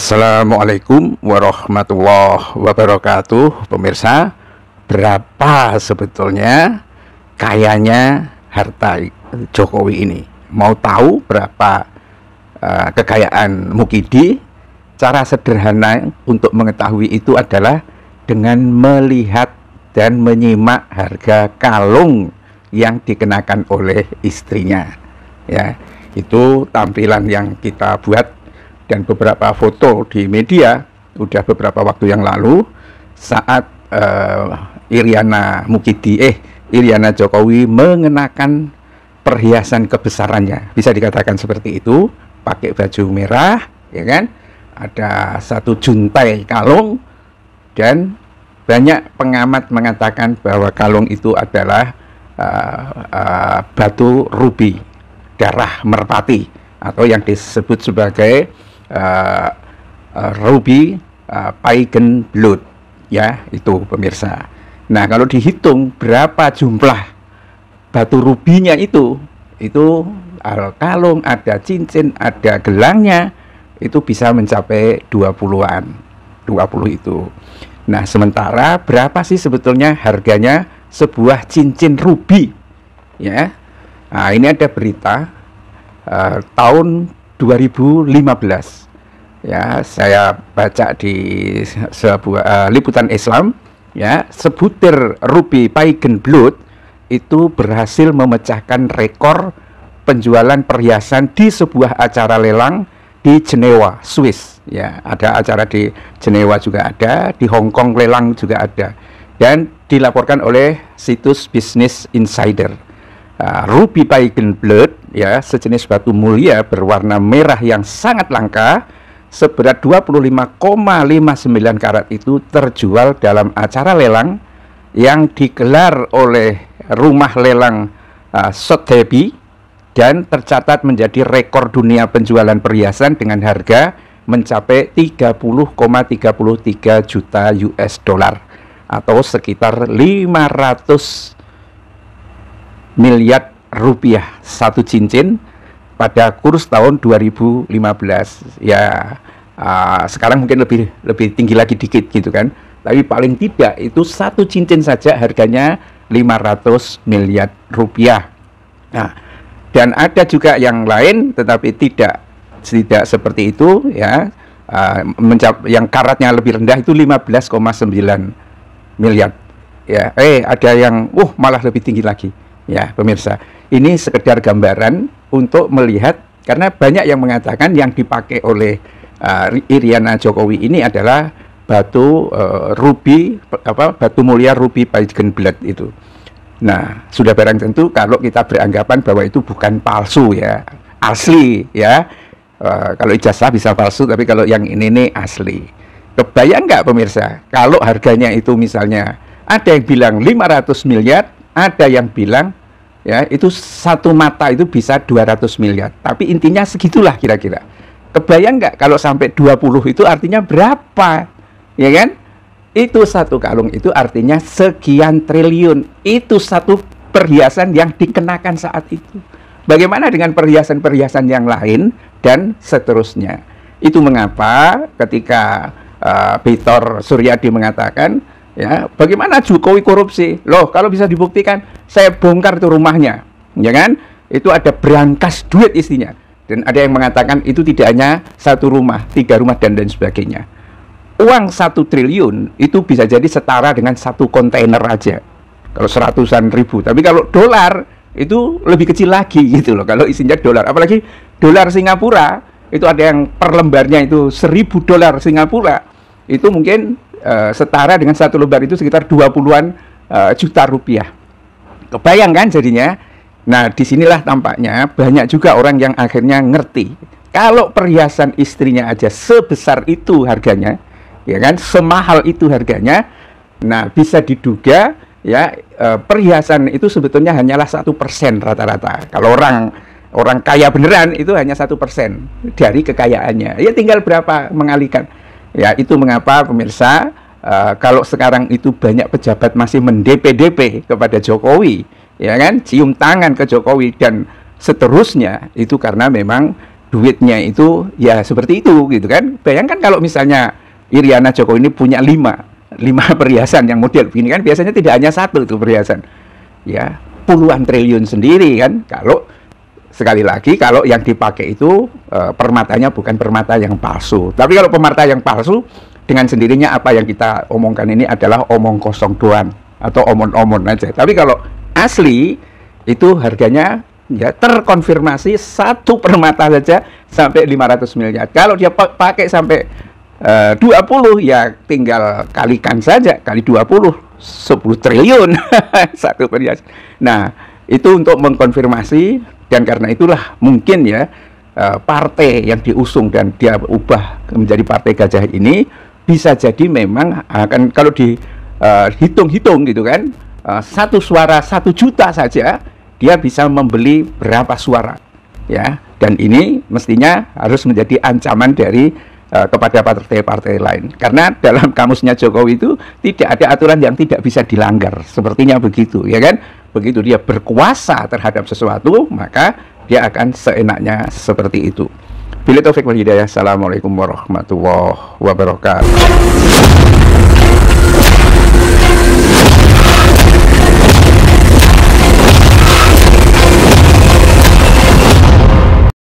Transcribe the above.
Assalamualaikum warahmatullahi wabarakatuh. Pemirsa, berapa sebetulnya kayanya harta Jokowi ini? Mau tahu berapa kekayaan Mukidi? Cara sederhana untuk mengetahui itu adalah dengan melihat dan menyimak harga kalung yang dikenakan oleh istrinya. Ya, itu tampilan yang kita buat dan beberapa foto di media udah beberapa waktu yang lalu saat Iriana Jokowi mengenakan perhiasan kebesarannya, bisa dikatakan seperti itu, pakai baju merah, ya kan, ada satu juntai kalung, dan banyak pengamat mengatakan bahwa kalung itu adalah batu rubi darah merpati atau yang disebut sebagai ruby pagan blood, ya, itu pemirsa. Nah, kalau dihitung berapa jumlah batu rubinya itu kalung, ada cincin, ada gelangnya, itu bisa mencapai 20-an, 20 itu. Nah, sementara berapa sih sebetulnya harganya sebuah cincin rubi, ya? Nah, ini ada berita tahun 2015, ya, saya baca di sebuah liputan Islam, ya, sebutir ruby pagan blood itu berhasil memecahkan rekor penjualan perhiasan di sebuah acara lelang di Jenewa, Swiss. Ya, ada acara di Jenewa juga ada, di Hong Kong lelang juga ada, dan dilaporkan oleh situs Business Insider. Ruby pagan blood, ya, sejenis batu mulia berwarna merah yang sangat langka seberat 25,59 karat itu terjual dalam acara lelang yang digelar oleh rumah lelang Sotheby's dan tercatat menjadi rekor dunia penjualan perhiasan dengan harga mencapai 30,33 juta US dollar atau sekitar 500 miliar rupiah satu cincin pada kurs tahun 2015. Ya, sekarang mungkin lebih tinggi lagi dikit gitu kan, tapi paling tidak itu satu cincin saja harganya 500 miliar rupiah. Nah, dan ada juga yang lain tetapi tidak seperti itu, ya, yang karatnya lebih rendah itu 15,9 miliar, ya. Ada yang malah lebih tinggi lagi. Ya, pemirsa, ini sekedar gambaran untuk melihat, karena banyak yang mengatakan yang dipakai oleh Iriana Jokowi ini adalah batu batu mulia ruby pagan blood itu. Nah, sudah barang tentu kalau kita beranggapan bahwa itu bukan palsu, ya, asli, ya. Kalau ijazah bisa palsu, tapi kalau yang ini asli. Kebayang nggak pemirsa, kalau harganya itu misalnya ada yang bilang 500 miliar, ada yang bilang, ya, itu satu mata itu bisa 200 miliar. Tapi intinya segitulah kira-kira. Kebayang nggak kalau sampai 20 itu artinya berapa? Ya kan? Itu satu kalung itu artinya sekian triliun. Itu satu perhiasan yang dikenakan saat itu. Bagaimana dengan perhiasan-perhiasan yang lain dan seterusnya? Itu mengapa ketika Bitor Suryadi mengatakan, ya, bagaimana Jokowi korupsi? Loh, kalau bisa dibuktikan, saya bongkar itu rumahnya, ya kan? Itu ada berangkas duit isinya. Dan ada yang mengatakan itu tidak hanya satu rumah, 3 rumah dan lain sebagainya. Uang 1 triliun itu bisa jadi setara dengan satu kontainer aja. Kalau 100-an ribu. Tapi kalau dolar itu lebih kecil lagi gitu loh. Kalau isinya dolar, apalagi dolar Singapura, itu ada yang per lembarnya itu 1.000 dolar Singapura. Itu mungkin setara dengan satu lembar itu sekitar 20-an juta rupiah. Kebayang kan jadinya? Nah, disinilah tampaknya banyak juga orang yang akhirnya ngerti kalau perhiasan istrinya aja sebesar itu harganya, ya kan, semahal itu harganya. Nah, bisa diduga, ya, perhiasan itu sebetulnya hanyalah 1% rata-rata. Kalau orang kaya beneran itu hanya 1% dari kekayaannya. Ya, tinggal berapa mengalihkan. Ya, itu mengapa pemirsa, kalau sekarang itu banyak pejabat masih mendp-dp kepada Jokowi, ya kan, cium tangan ke Jokowi dan seterusnya, itu karena memang duitnya itu ya seperti itu gitu kan. Bayangkan kalau misalnya Iriana Joko ini punya lima perhiasan yang model begini kan, biasanya tidak hanya satu itu perhiasan, ya puluhan triliun sendiri kan. Kalau sekali lagi kalau yang dipakai itu permatanya bukan permata yang palsu. Tapi kalau permata yang palsu, dengan sendirinya apa yang kita omongkan ini adalah omong kosong doang atau omong-omong aja. Tapi kalau asli itu harganya ya terkonfirmasi satu permata saja sampai 500 miliar. Kalau dia pakai sampai 20, ya tinggal kalikan saja kali 20, 10 triliun satu perhiasan. Nah, itu untuk mengkonfirmasi, dan karena itulah mungkin ya partai yang diusung dan dia ubah menjadi Partai Gajah ini bisa jadi memang akan, kalau dihitung-hitung gitu kan, satu suara 1 juta saja dia bisa membeli berapa suara, ya. Dan ini mestinya harus menjadi ancaman dari kepada partai-partai lain, karena dalam kamusnya Jokowi itu tidak ada aturan yang tidak bisa dilanggar, sepertinya begitu, ya kan. Begitu dia berkuasa terhadap sesuatu, maka dia akan seenaknya seperti itu. Bila taufik wal hidayah. Assalamualaikum warahmatullahi wabarakatuh.